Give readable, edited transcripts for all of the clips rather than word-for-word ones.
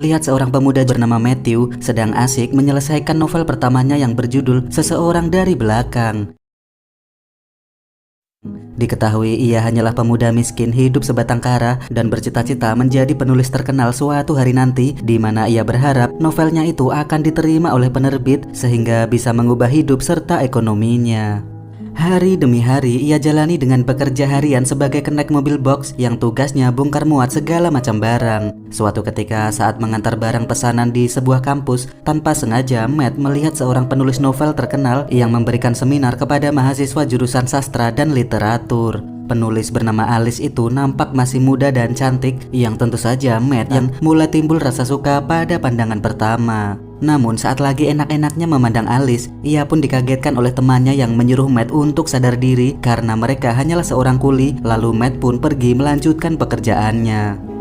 Lihat seorang pemuda bernama Matthew sedang asik menyelesaikan novel pertamanya yang berjudul Seseorang dari Belakang. Diketahui ia hanyalah pemuda miskin hidup sebatang kara dan bercita-cita menjadi penulis terkenal suatu hari nanti, di mana ia berharap novelnya itu akan diterima oleh penerbit sehingga bisa mengubah hidup serta ekonominya. Hari demi hari ia jalani dengan pekerja harian sebagai kenek mobil box yang tugasnya bongkar muat segala macam barang. Suatu ketika saat mengantar barang pesanan di sebuah kampus, tanpa sengaja Matt melihat seorang penulis novel terkenal yang memberikan seminar kepada mahasiswa jurusan sastra dan literatur. Penulis bernama Alice itu nampak masih muda dan cantik, yang tentu saja Matt yang mulai timbul rasa suka pada pandangan pertama. Namun saat lagi enak-enaknya memandang Alice, ia pun dikagetkan oleh temannya yang menyuruh Matt untuk sadar diri karena mereka hanyalah seorang kuli. Lalu Matt pun pergi melanjutkan pekerjaannya.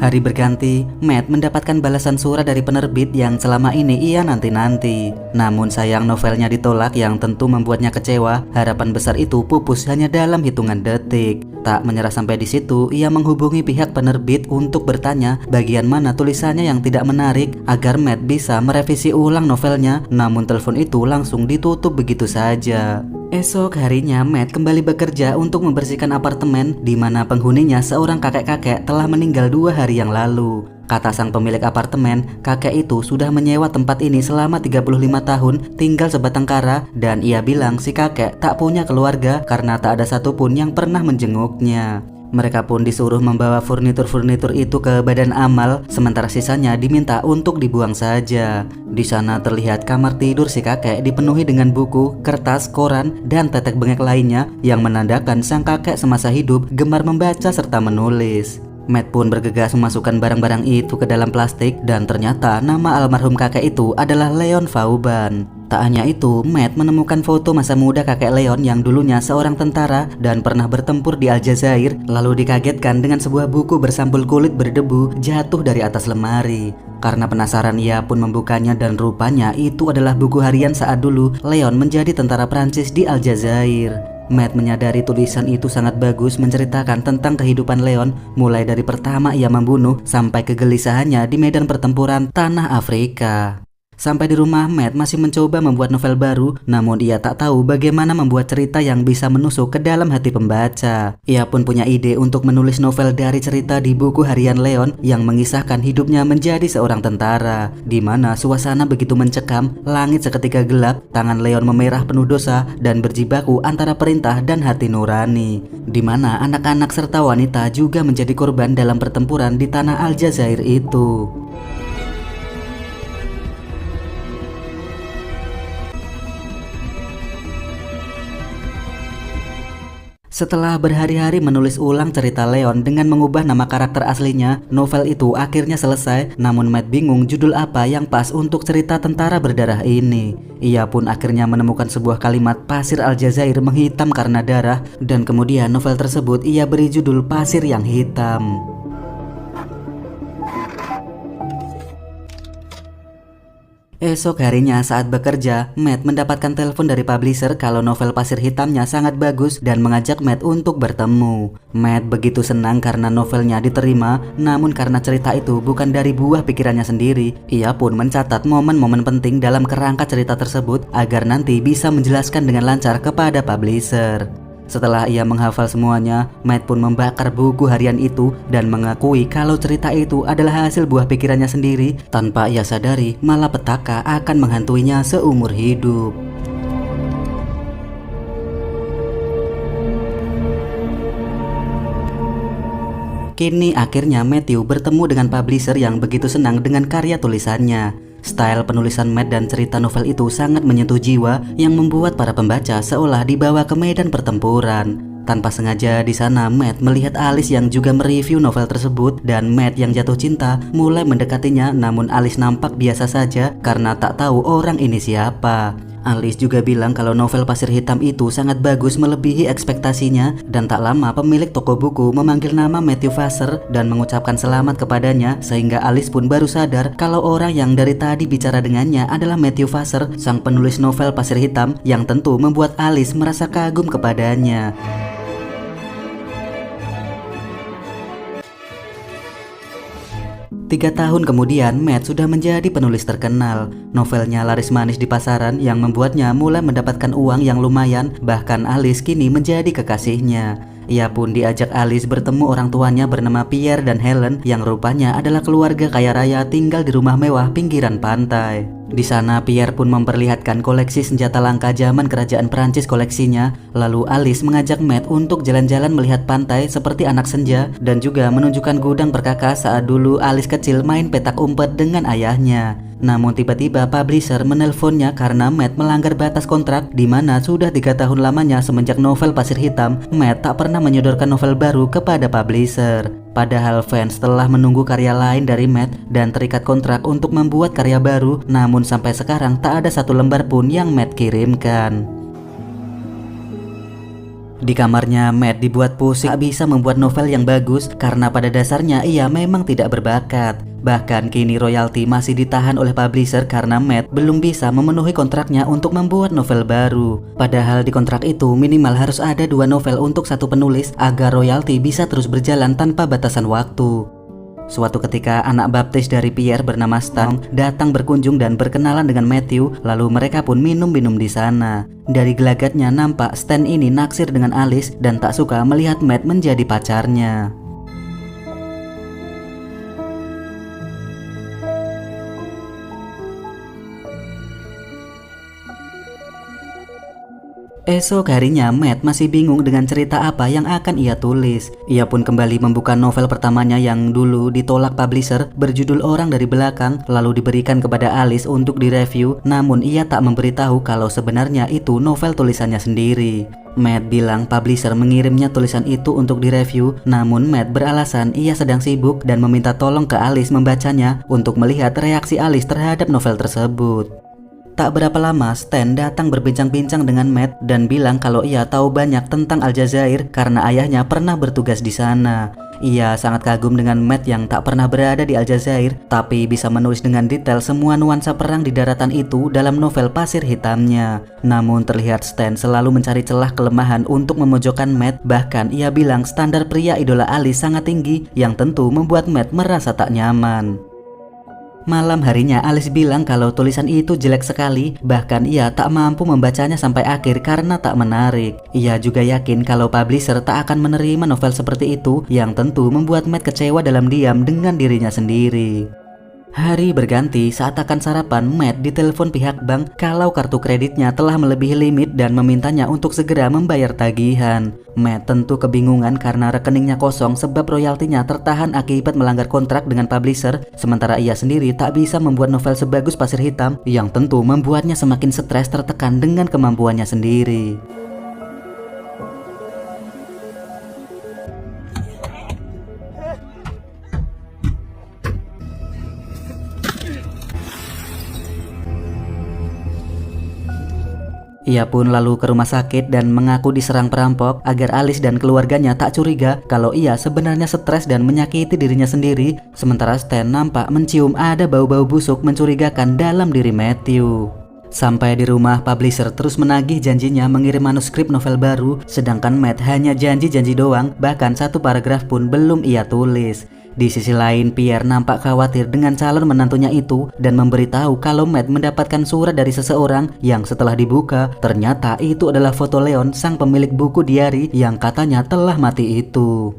Hari berganti, Matt mendapatkan balasan surat dari penerbit yang selama ini ia nanti-nanti. Namun sayang novelnya ditolak yang tentu membuatnya kecewa. Harapan besar itu pupus hanya dalam hitungan detik. Tak menyerah sampai di situ, ia menghubungi pihak penerbit untuk bertanya bagian mana tulisannya yang tidak menarik agar Matt bisa merevisi ulang novelnya. Namun telepon itu langsung ditutup begitu saja. Esok harinya Matt kembali bekerja untuk membersihkan apartemen di mana penghuninya seorang kakek-kakek telah meninggal 2 hari yang lalu. Kata sang pemilik apartemen, kakek itu sudah menyewa tempat ini selama 35 tahun, tinggal sebatang kara, dan ia bilang si kakek tak punya keluarga karena tak ada satupun yang pernah menjenguknya. Mereka pun disuruh membawa furnitur-furnitur itu ke badan amal, sementara sisanya diminta untuk dibuang saja. Di sana terlihat kamar tidur si kakek dipenuhi dengan buku, kertas, koran, dan tetek bengek lainnya yang menandakan sang kakek semasa hidup gemar membaca serta menulis. Matt pun bergegas memasukkan barang-barang itu ke dalam plastik dan ternyata nama almarhum kakek itu adalah Leon Vauban. Tak hanya itu, Matt menemukan foto masa muda kakek Leon yang dulunya seorang tentara dan pernah bertempur di Aljazair, lalu dikagetkan dengan sebuah buku bersampul kulit berdebu jatuh dari atas lemari. Karena penasaran ia pun membukanya dan rupanya itu adalah buku harian saat dulu Leon menjadi tentara Prancis di Aljazair. Matt menyadari tulisan itu sangat bagus menceritakan tentang kehidupan Leon, mulai dari pertama ia membunuh sampai kegelisahannya di medan pertempuran tanah Afrika. Sampai di rumah, Matt masih mencoba membuat novel baru, namun ia tak tahu bagaimana membuat cerita yang bisa menusuk ke dalam hati pembaca. Ia pun punya ide untuk menulis novel dari cerita di buku harian Leon yang mengisahkan hidupnya menjadi seorang tentara, di mana suasana begitu mencekam, langit seketika gelap, tangan Leon memerah penuh dosa dan berjibaku antara perintah dan hati nurani, di mana anak-anak serta wanita juga menjadi korban dalam pertempuran di tanah Aljazair itu. Setelah berhari-hari menulis ulang cerita Leon dengan mengubah nama karakter aslinya, novel itu akhirnya selesai. Namun Matt bingung judul apa yang pas untuk cerita tentara berdarah ini. Ia pun akhirnya menemukan sebuah kalimat pasir Aljazair menghitam karena darah, dan kemudian novel tersebut ia beri judul Pasir yang Hitam. Esok harinya saat bekerja, Matt mendapatkan telepon dari publisher kalau novel Pasir Hitamnya sangat bagus dan mengajak Matt untuk bertemu. Matt begitu senang karena novelnya diterima, namun karena cerita itu bukan dari buah pikirannya sendiri, ia pun mencatat momen-momen penting dalam kerangka cerita tersebut agar nanti bisa menjelaskan dengan lancar kepada publisher. Setelah ia menghafal semuanya, Matt pun membakar buku harian itu dan mengakui kalau cerita itu adalah hasil buah pikirannya sendiri. Tanpa ia sadari, malapetaka akan menghantuinya seumur hidup. Kini akhirnya Matthew bertemu dengan publisher yang begitu senang dengan karya tulisannya. Style penulisan Matt dan cerita novel itu sangat menyentuh jiwa yang membuat para pembaca seolah dibawa ke medan pertempuran. Tanpa sengaja di sana Matt melihat Alice yang juga mereview novel tersebut dan Matt yang jatuh cinta mulai mendekatinya, namun Alice nampak biasa saja karena tak tahu orang ini siapa. Alice juga bilang kalau novel Pasir Hitam itu sangat bagus melebihi ekspektasinya, dan tak lama pemilik toko buku memanggil nama Matthew Vassar dan mengucapkan selamat kepadanya, sehingga Alice pun baru sadar kalau orang yang dari tadi bicara dengannya adalah Matthew Vassar, sang penulis novel Pasir Hitam, yang tentu membuat Alice merasa kagum kepadanya. 3 tahun kemudian, Matt sudah menjadi penulis terkenal. Novelnya laris manis di pasaran yang membuatnya mulai mendapatkan uang yang lumayan, bahkan Alice kini menjadi kekasihnya. Ia pun diajak Alice bertemu orang tuanya bernama Pierre dan Helen yang rupanya adalah keluarga kaya raya tinggal di rumah mewah pinggiran pantai. Di sana Pierre pun memperlihatkan koleksi senjata langka zaman kerajaan Prancis koleksinya. Lalu Alice mengajak Matt untuk jalan-jalan melihat pantai seperti anak senja dan juga menunjukkan gudang perkakas saat dulu Alice kecil main petak umpet dengan ayahnya. Namun tiba-tiba publisher menelponnya karena Matt melanggar batas kontrak di mana sudah 3 tahun lamanya semenjak novel Pasir Hitam, Matt tak pernah menyodorkan novel baru kepada publisher. Padahal fans telah menunggu karya lain dari Matt dan terikat kontrak untuk membuat karya baru, namun sampai sekarang tak ada satu lembar pun yang Matt kirimkan. Di kamarnya, Matt dibuat pusing tak bisa membuat novel yang bagus karena pada dasarnya ia memang tidak berbakat. Bahkan kini royalti masih ditahan oleh publisher karena Matt belum bisa memenuhi kontraknya untuk membuat novel baru. Padahal di kontrak itu minimal harus ada 2 novel untuk satu penulis agar royalti bisa terus berjalan tanpa batasan waktu. Suatu ketika anak baptis dari Pierre bernama Stan datang berkunjung dan berkenalan dengan Matthew, lalu mereka pun minum-minum di sana. Dari gelagatnya nampak Stan ini naksir dengan Alice dan tak suka melihat Matt menjadi pacarnya. Esok harinya Matt masih bingung dengan cerita apa yang akan ia tulis. Ia pun kembali membuka novel pertamanya yang dulu ditolak publisher berjudul Orang dari Belakang lalu diberikan kepada Alice untuk direview, namun ia tak memberitahu kalau sebenarnya itu novel tulisannya sendiri. Matt bilang publisher mengirimnya tulisan itu untuk direview, namun Matt beralasan ia sedang sibuk dan meminta tolong ke Alice membacanya untuk melihat reaksi Alice terhadap novel tersebut. Tak berapa lama Stan datang berbincang-bincang dengan Matt dan bilang kalau ia tahu banyak tentang Aljazair karena ayahnya pernah bertugas di sana. Ia sangat kagum dengan Matt yang tak pernah berada di Aljazair tapi bisa menulis dengan detail semua nuansa perang di daratan itu dalam novel Pasir Hitamnya. Namun terlihat Stan selalu mencari celah kelemahan untuk memojokkan Matt, bahkan ia bilang standar pria idola Alice sangat tinggi yang tentu membuat Matt merasa tak nyaman. Malam harinya Alice bilang kalau tulisan itu jelek sekali, bahkan ia tak mampu membacanya sampai akhir karena tak menarik. Ia juga yakin kalau publisher tak akan menerima novel seperti itu, yang tentu membuat Matt kecewa dalam diam dengan dirinya sendiri. Hari berganti saat akan sarapan, Matt ditelepon pihak bank kalau kartu kreditnya telah melebihi limit dan memintanya untuk segera membayar tagihan. Matt tentu kebingungan karena rekeningnya kosong sebab royaltinya tertahan akibat melanggar kontrak dengan publisher, sementara ia sendiri tak bisa membuat novel sebagus Pasir Hitam yang tentu membuatnya semakin stres tertekan dengan kemampuannya sendiri. Ia pun lalu ke rumah sakit dan mengaku diserang perampok agar Alice dan keluarganya tak curiga kalau ia sebenarnya stres dan menyakiti dirinya sendiri. Sementara Stan nampak mencium ada bau-bau busuk mencurigakan dalam diri Matthew. Sampai di rumah, publisher terus menagih janjinya mengirim manuskrip novel baru, sedangkan Matt hanya janji-janji doang, bahkan satu paragraf pun belum ia tulis. Di sisi lain, Pierre nampak khawatir dengan calon menantunya itu dan memberitahu kalau Matt mendapatkan surat dari seseorang yang setelah dibuka, ternyata itu adalah foto Leon, sang pemilik buku diari yang katanya telah mati itu.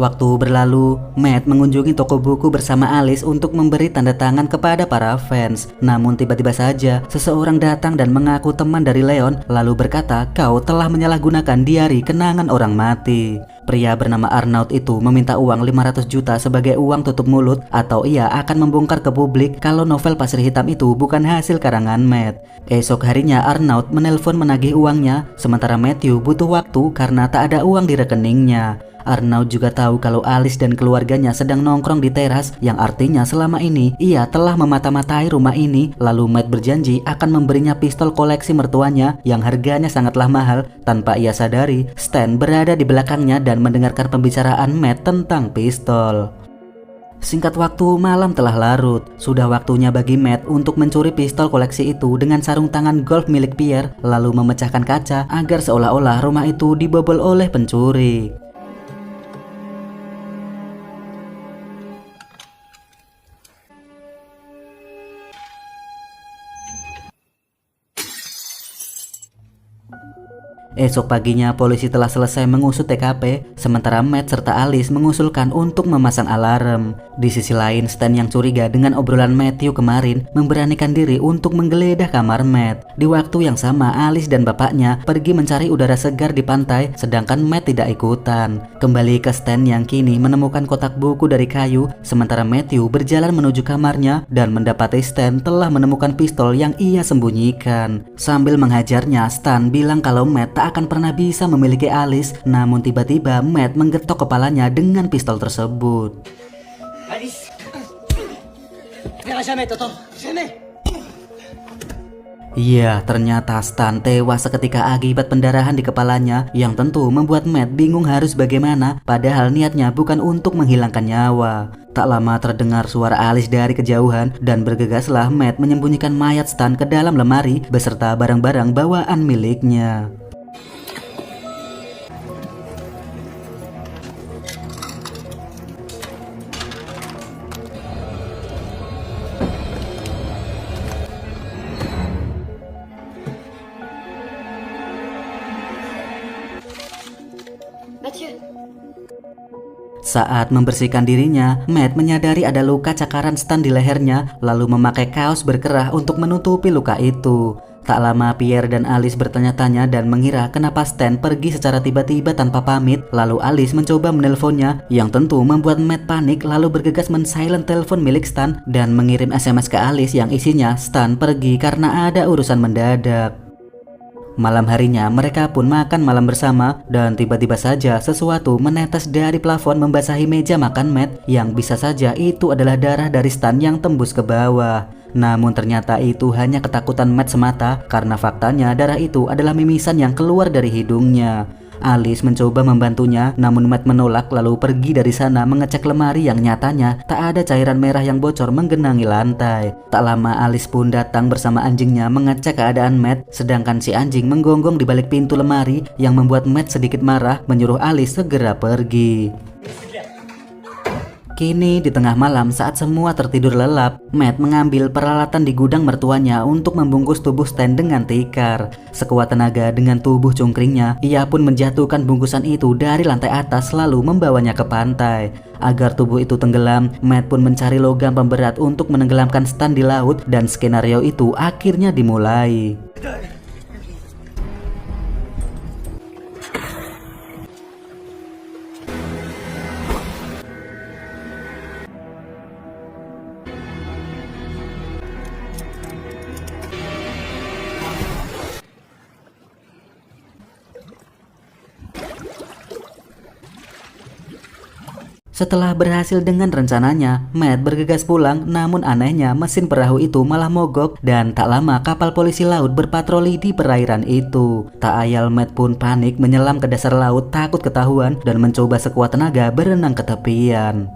Waktu berlalu, Matt mengunjungi toko buku bersama Alice untuk memberi tanda tangan kepada para fans. Namun tiba-tiba saja, seseorang datang dan mengaku teman dari Leon, lalu berkata, "Kau telah menyalahgunakan diari kenangan orang mati." Pria bernama Arnaud itu meminta uang 500 juta sebagai uang tutup mulut atau ia akan membongkar ke publik kalau novel Pasir Hitam itu bukan hasil karangan Matt. Esok harinya Arnaud menelpon menagih uangnya, sementara Matthew butuh waktu karena tak ada uang di rekeningnya. Arnaud juga tahu kalau Alice dan keluarganya sedang nongkrong di teras, yang artinya selama ini ia telah memata-matai rumah ini. Lalu Matt berjanji akan memberinya pistol koleksi mertuanya yang harganya sangatlah mahal. Tanpa ia sadari, Stan berada di belakangnya dan mendengarkan pembicaraan Matt tentang pistol. Singkat waktu, malam telah larut. Sudah waktunya bagi Matt untuk mencuri pistol koleksi itu dengan sarung tangan golf milik Pierre, lalu memecahkan kaca agar seolah-olah rumah itu dibobol oleh pencuri. Esok paginya polisi telah selesai mengusut TKP, sementara Matt serta Alice mengusulkan untuk memasang alarm. Di sisi lain, Stan yang curiga dengan obrolan Matthew kemarin memberanikan diri untuk menggeledah kamar Matt. Di waktu yang sama, Alice dan bapaknya pergi mencari udara segar di pantai, sedangkan Matt tidak ikutan. Kembali ke Stan yang kini menemukan kotak buku dari kayu, sementara Matthew berjalan menuju kamarnya dan mendapati Stan telah menemukan pistol yang ia sembunyikan. Sambil menghajarnya, Stan bilang kalau Matt tak akan pernah bisa memiliki Alice, namun tiba-tiba Matt menggetok kepalanya dengan pistol tersebut. Alice, verra jamais t'entendre, jamais. Iya, ternyata Stan tewas seketika akibat pendarahan di kepalanya yang tentu membuat Matt bingung harus bagaimana, padahal niatnya bukan untuk menghilangkan nyawa. Tak lama terdengar suara Alice dari kejauhan dan bergegaslah Matt menyembunyikan mayat Stan ke dalam lemari beserta barang-barang bawaan miliknya. Mathieu, Saat membersihkan dirinya, Matt menyadari ada luka cakaran Stan di lehernya, lalu memakai kaos berkerah untuk menutupi luka itu. Tak lama Pierre dan Alice bertanya-tanya dan mengira kenapa Stan pergi secara tiba-tiba tanpa pamit. Lalu Alice mencoba menelponnya, yang tentu membuat Matt panik lalu bergegas men-silent telepon milik Stan dan mengirim SMS ke Alice yang isinya Stan pergi karena ada urusan mendadak. Malam harinya mereka pun makan malam bersama dan tiba-tiba saja sesuatu menetes dari plafon membasahi meja makan Matt yang bisa saja itu adalah darah dari Stan yang tembus ke bawah. Namun ternyata itu hanya ketakutan Matt semata karena faktanya darah itu adalah mimisan yang keluar dari hidungnya. Alice mencoba membantunya, namun Matt menolak lalu pergi dari sana mengecek lemari yang nyatanya tak ada cairan merah yang bocor menggenangi lantai. Tak lama Alice pun datang bersama anjingnya mengecek keadaan Matt, sedangkan si anjing menggonggong di balik pintu lemari yang membuat Matt sedikit marah menyuruh Alice segera pergi. Kini di tengah malam saat semua tertidur lelap, Matt mengambil peralatan di gudang mertuanya untuk membungkus tubuh Stan dengan tikar. Sekuat tenaga dengan tubuh cungkringnya, ia pun menjatuhkan bungkusan itu dari lantai atas lalu membawanya ke pantai. Agar tubuh itu tenggelam, Matt pun mencari logam pemberat untuk menenggelamkan Stan di laut dan skenario itu akhirnya dimulai. Setelah berhasil dengan rencananya, Matt bergegas pulang, namun anehnya mesin perahu itu malah mogok dan tak lama kapal polisi laut berpatroli di perairan itu. Tak ayal Matt pun panik menyelam ke dasar laut takut ketahuan dan mencoba sekuat tenaga berenang ke tepian.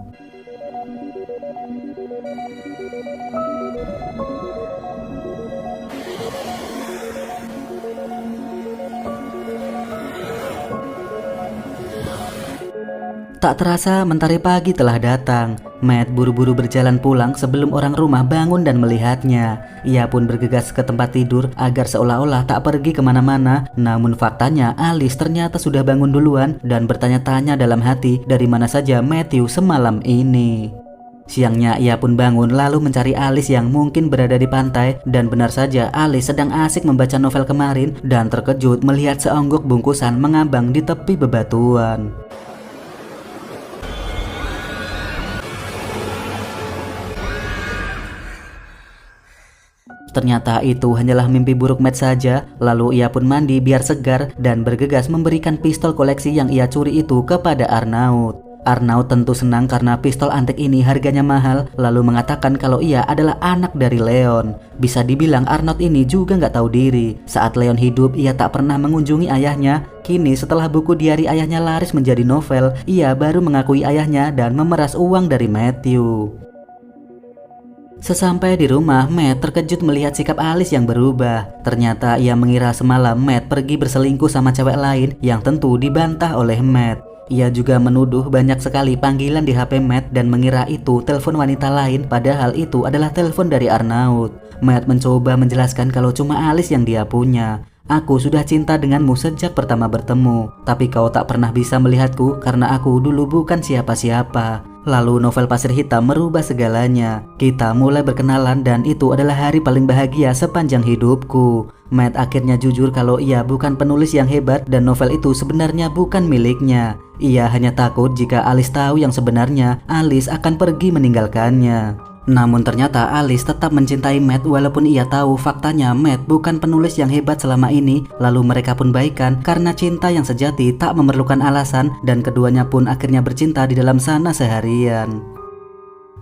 Tak terasa mentari pagi telah datang. Matt buru-buru berjalan pulang sebelum orang rumah bangun dan melihatnya. Ia pun bergegas ke tempat tidur agar seolah-olah tak pergi kemana-mana. Namun faktanya Alice ternyata sudah bangun duluan dan bertanya-tanya dalam hati dari mana saja Matthew semalam ini. Siangnya ia pun bangun lalu mencari Alice yang mungkin berada di pantai, dan benar saja Alice sedang asik membaca novel kemarin dan terkejut melihat seonggok bungkusan mengambang di tepi bebatuan. Ternyata itu hanyalah mimpi buruk Matt saja. Lalu ia pun mandi biar segar dan bergegas memberikan pistol koleksi yang ia curi itu kepada Arnaud. Arnaud tentu senang karena pistol antik ini harganya mahal, lalu mengatakan kalau ia adalah anak dari Leon. Bisa dibilang Arnaud ini juga nggak tahu diri. Saat Leon hidup, ia tak pernah mengunjungi ayahnya. Kini setelah buku diari ayahnya laris menjadi novel, ia baru mengakui ayahnya dan memeras uang dari Matthew. Sesampai di rumah, Matt terkejut melihat sikap Alice yang berubah. Ternyata ia mengira semalam Matt pergi berselingkuh sama cewek lain yang tentu dibantah oleh Matt. Ia juga menuduh banyak sekali panggilan di HP Matt dan mengira itu telepon wanita lain, padahal itu adalah telepon dari Arnaud. Matt mencoba menjelaskan kalau cuma Alice yang dia punya. Aku sudah cinta denganmu sejak pertama bertemu, tapi kau tak pernah bisa melihatku karena aku dulu bukan siapa-siapa. Lalu novel Pasir Hitam merubah segalanya. Kita mulai berkenalan dan itu adalah hari paling bahagia sepanjang hidupku. Matt akhirnya jujur kalau ia bukan penulis yang hebat dan novel itu sebenarnya bukan miliknya. Ia hanya takut jika Alice tahu yang sebenarnya, Alice akan pergi meninggalkannya. Namun ternyata Alice tetap mencintai Matt walaupun ia tahu faktanya Matt bukan penulis yang hebat selama ini. Lalu mereka pun baikan karena cinta yang sejati tak memerlukan alasan dan keduanya pun akhirnya bercinta di dalam sana seharian.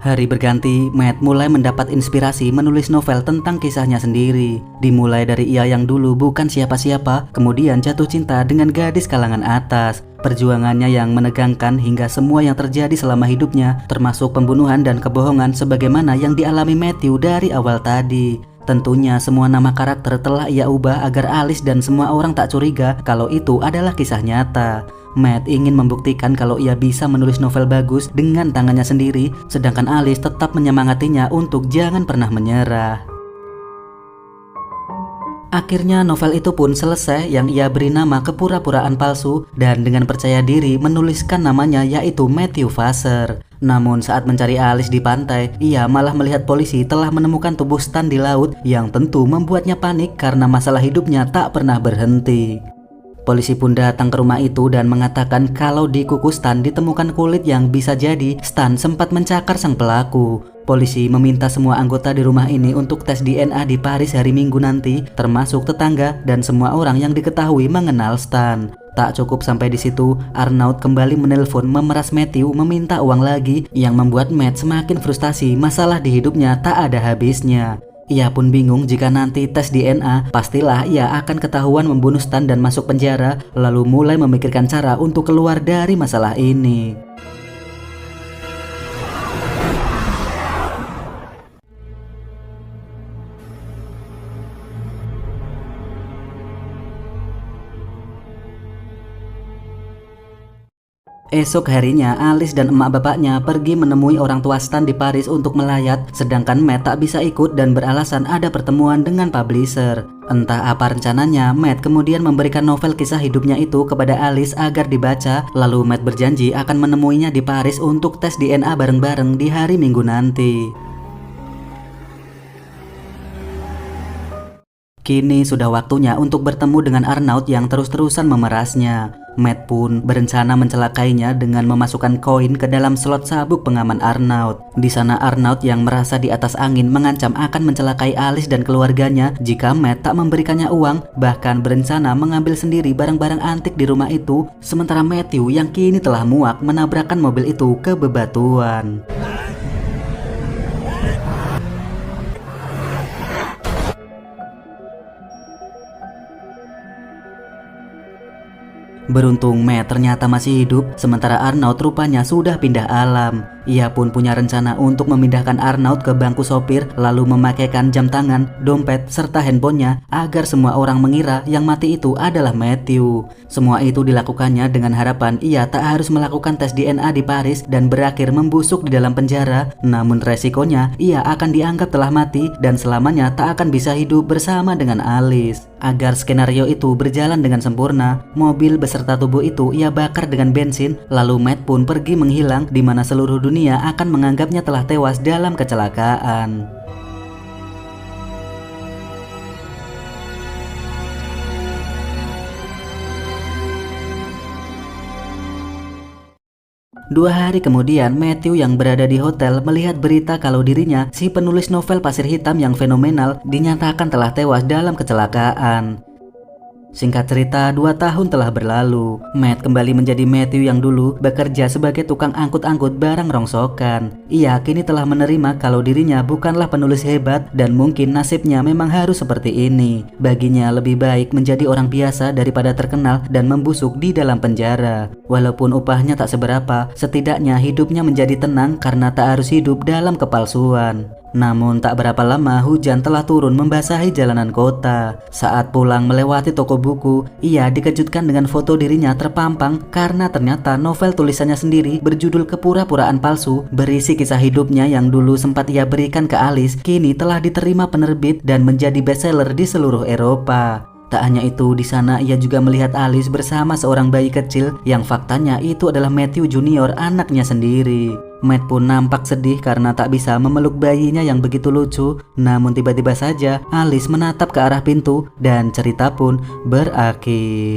Hari berganti, Matt mulai mendapat inspirasi menulis novel tentang kisahnya sendiri. Dimulai dari ia yang dulu bukan siapa-siapa, kemudian jatuh cinta dengan gadis kalangan atas. Perjuangannya yang menegangkan hingga semua yang terjadi selama hidupnya, termasuk pembunuhan dan kebohongan sebagaimana yang dialami Matthew dari awal tadi. Tentunya semua nama karakter telah ia ubah agar Alice dan semua orang tak curiga kalau itu adalah kisah nyata. Matt ingin membuktikan kalau ia bisa menulis novel bagus dengan tangannya sendiri, sedangkan Alice tetap menyemangatinya untuk jangan pernah menyerah. Akhirnya novel itu pun selesai yang ia beri nama Kepura-puraan Palsu dan dengan percaya diri menuliskan namanya yaitu Matthew Vassar. Namun saat mencari Alice di pantai, ia malah melihat polisi telah menemukan tubuh Stan di laut yang tentu membuatnya panik karena masalah hidupnya tak pernah berhenti. Polisi pun datang ke rumah itu dan mengatakan kalau di kuku Stan ditemukan kulit yang bisa jadi Stan sempat mencakar sang pelaku. Polisi meminta semua anggota di rumah ini untuk tes DNA di Paris hari Minggu nanti, termasuk tetangga dan semua orang yang diketahui mengenal Stan. Tak cukup sampai di situ, Arnaud kembali menelpon memeras Matthew meminta uang lagi yang membuat Matt semakin frustasi. Masalah di hidupnya tak ada habisnya. Ia pun bingung jika nanti tes DNA, pastilah ia akan ketahuan membunuh Stan dan masuk penjara, lalu mulai memikirkan cara untuk keluar dari masalah ini. Esok harinya, Alice dan emak bapaknya pergi menemui orang tua Stan di Paris untuk melayat, sedangkan Matt tak bisa ikut dan beralasan ada pertemuan dengan publisher. Entah apa rencananya, Matt kemudian memberikan novel kisah hidupnya itu kepada Alice agar dibaca, lalu Matt berjanji akan menemuinya di Paris untuk tes DNA bareng-bareng di hari Minggu nanti. Kini sudah waktunya untuk bertemu dengan Arnaud yang terus-terusan memerasnya. Matt pun berencana mencelakainya dengan memasukkan koin ke dalam slot sabuk pengaman Arnaud. Di sana Arnaud yang merasa di atas angin mengancam akan mencelakai Alice dan keluarganya jika Matt tak memberikannya uang, bahkan berencana mengambil sendiri barang-barang antik di rumah itu, sementara Matthew yang kini telah muak menabrakkan mobil itu ke bebatuan. Beruntung Matt ternyata masih hidup, sementara Arnaud rupanya sudah pindah alam. Ia pun punya rencana untuk memindahkan Arnaud ke bangku sopir, lalu memakaikan jam tangan, dompet, serta handphonenya agar semua orang mengira yang mati itu adalah Matthew. Semua itu dilakukannya dengan harapan ia tak harus melakukan tes DNA di Paris dan berakhir membusuk di dalam penjara. Namun resikonya ia akan dianggap telah mati dan selamanya tak akan bisa hidup bersama dengan Alice. Agar skenario itu berjalan dengan sempurna, mobil beserta tubuh itu ia bakar dengan bensin, lalu Matt pun pergi menghilang di mana seluruh dunia akan menganggapnya telah tewas dalam kecelakaan. Dua hari kemudian, Matthew yang berada di hotel melihat berita kalau dirinya, si penulis novel Pasir Hitam yang fenomenal, dinyatakan telah tewas dalam kecelakaan. Singkat cerita, 2 tahun telah berlalu. Matt kembali menjadi Matthew yang dulu bekerja sebagai tukang angkut-angkut barang rongsokan. Ia kini telah menerima kalau dirinya bukanlah penulis hebat dan mungkin nasibnya memang harus seperti ini. Baginya lebih baik menjadi orang biasa daripada terkenal dan membusuk di dalam penjara. Walaupun upahnya tak seberapa, setidaknya hidupnya menjadi tenang karena tak harus hidup dalam kepalsuan. Namun tak berapa lama hujan telah turun membasahi jalanan kota. Saat pulang melewati toko buku, ia dikejutkan dengan foto dirinya terpampang karena ternyata novel tulisannya sendiri berjudul Kepura-puraan Palsu berisi kisah hidupnya yang dulu sempat ia berikan ke Alice, kini telah diterima penerbit dan menjadi bestseller di seluruh Eropa. Tak hanya itu, di sana ia juga melihat Alice bersama seorang bayi kecil yang faktanya itu adalah Matthew Junior, anaknya sendiri. Matt pun nampak sedih karena tak bisa memeluk bayinya yang begitu lucu. Namun tiba-tiba saja Alice menatap ke arah pintu dan cerita pun berakhir.